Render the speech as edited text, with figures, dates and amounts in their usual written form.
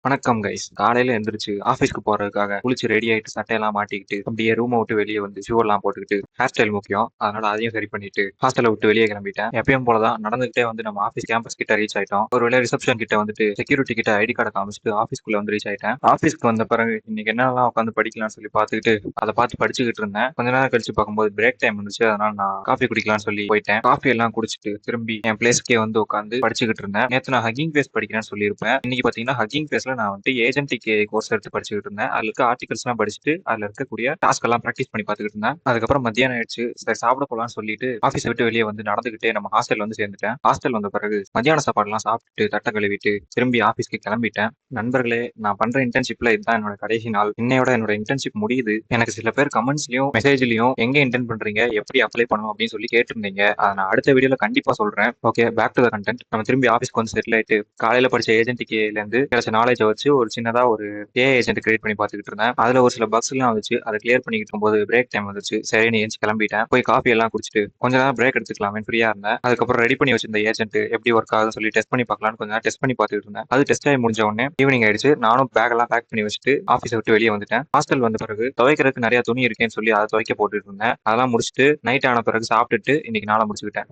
வணக்கம் கைஸ். காலையில எந்திரிச்சு ஆஃபீஸ்க்கு போறதுக்காக குளிச்சு ரெடி ஆயிட்டு சட்டையெல்லாம் மாட்டிக்கிட்டு அப்படியே ரூமை விட்டு வெளியே வந்து ஷூ எல்லாம் போட்டுக்கிட்டு ஹேர் ஸ்டைல் முக்கியம், அதனால அதையும் சரி பண்ணிட்டு ஹாஸ்டலை விட்டு வெளியே கிளம்பிட்டேன். எப்பயும் போலதான் நடந்துகிட்டே வந்து நம்ம ஆஃபீஸ் கேம்பஸ் கிட்ட ரீச் ஆயிட்டோம். ஒரு வேளை ரிசப்ஷன் கிட்ட வந்துட்டு செக்யூரிட்டி கிட்ட ஐடி கார்டை காமிச்சிட்டு ஆஃபீஸ்க்குள்ள வந்து ரீச் ஆயிட்டேன். ஆஃபீஸ்க்கு வந்த பிறகு இன்னைக்கு என்னெல்லாம் உட்காந்து படிக்கலாம்னு சொல்லி பார்த்துக்கிட்டு அதை பார்த்து படிச்சுக்கிட்டு இருந்தேன். கொஞ்ச நேரம் கழிச்சு பார்க்கும்போது பிரேக் டைம் இருந்துச்சு, அதனால நான் காஃபி குடிக்கலாம்னு சொல்லி போயிட்டேன். காஃபி எல்லாம் குடிச்சிட்டு திரும்பி என் பிளேஸ்க்கே வந்து உட்காந்து படிச்சுக்கிட்டு இருந்தேன். நேற்று நான் ஹக்கிங் ஃபேஸ் படிக்கிறேன்னு சொல்லியிருப்பேன். இன்னைக்கு பாத்தீங்கன்னா ஹக்கிங் ஃபேஸ்ல நான் வந்துட்டு ஏஜென்டிக் கோர்ஸ் எடுத்து படிச்சுக்கிட்டு இருந்தேன். அதுல இருக்க ஆர்டிகல்ஸ் எல்லாம் படிச்சுட்டு அதுல இருக்கக்கூடிய டாஸ்க் எல்லாம் ப்ராக்டிஸ் பண்ணி பார்த்துக்கிட்டு இருந்தேன். அதுக்கப்புறம் மத்தியானம் ஆயிடுச்சு, சரி சாப்பிட போலாம்னு சொல்லிட்டு ஆஃபீஸ் விட்டு வெளியே வந்து நடந்துகிட்டே நம்ம ஹாஸ்டல் வந்து சேர்ந்துட்டேன். ஹாஸ்டல் வந்த பிறகு மத்தியான சாப்பாடுலாம் சாப்பிட்டுட்டு தட்டை கழுவிட்டு திரும்பி ஆஃபீஸ்க்கு கிளம்பிட்டேன். நண்பர்களே, நான் பண்ற இன்டர்ன்ஷிப்ல இதுதான் என்னோட கடைசி நாள். இன்னையோட என்னோட இன்டர்ன்ஷிப் முடியுது. எனக்கு சில பேர் கமெண்ட்ஸ்லயும் மெசேஜ்லயும் எங்க இன்டர்ன் பண்றீங்க, எப்படி அப்ளை பண்ணணும் அப்படின்னு சொல்லி கேட்டிருந்தீங்க. அதை நான் அடுத்த வீடியோல கண்டிப்பா சொல்றேன். Okay, back to the content. நம்ம திரும்பி ஆஃபீஸ்க்கு வந்து செட்டில் ஆயிட்டு காலையில படிச்ச ஏஜென்டிக் இருந்து கிடைச்ச நாலேஜை வச்சு ஒரு சின்னதா ஒரு ஏஐ ஏஜென்ட் கிரியேட் பண்ணி பார்த்துக்கிட்டு இருந்தேன். அதுல ஒரு சில பக்ஸ் எல்லாம் வந்துச்சு, அதை கிளியர் பண்ணிக்கிட்டு இருக்கும்போது பிரேக் டைம் வந்துச்சு. சரி, நீ ஏஞ்சி கிளம்பிட்டேன். போய் காஃபி எல்லாம் குடிச்சிட்டு கொஞ்ச நேரம் பிரேக் எடுத்துக்கலாமே ஃப்ரீயா இருந்தேன். அதுக்கப்புறம் ரெடி பண்ணி வச்சிருந்த ஏஜென்ட் எப்படி ஒர்க் ஆகுதுன்னு சொல்லி டெஸ்ட் பண்ணி பார்க்கலாம்னு கொஞ்ச நேரம் டெஸ்ட் பண்ணி பார்த்துட்டு இருந்தேன். அது டெஸ்ட் ஆகி முடிஞ்ச உடனே ஈவினிங் ஆயிடுச்சு. நானும் பேக் எல்லாம் பேக் பண்ணி வச்சுட்டு ஆஃபீஸை விட்டு வெளியே வந்துட்டேன். ஹாஸ்டல் வந்த பிறகு துவைக்கிறதுக்கு நிறைய துணி இருக்கேன்னு சொல்லி அதை துவைக்க போட்டுட்டு இருந்தேன். அதெல்லாம் முடிச்சுட்டு நைட் ஆன பிறகு சாப்பிட்டுட்டு இன்னைக்கு நாளை முடிச்சுக்கிட்டேன்.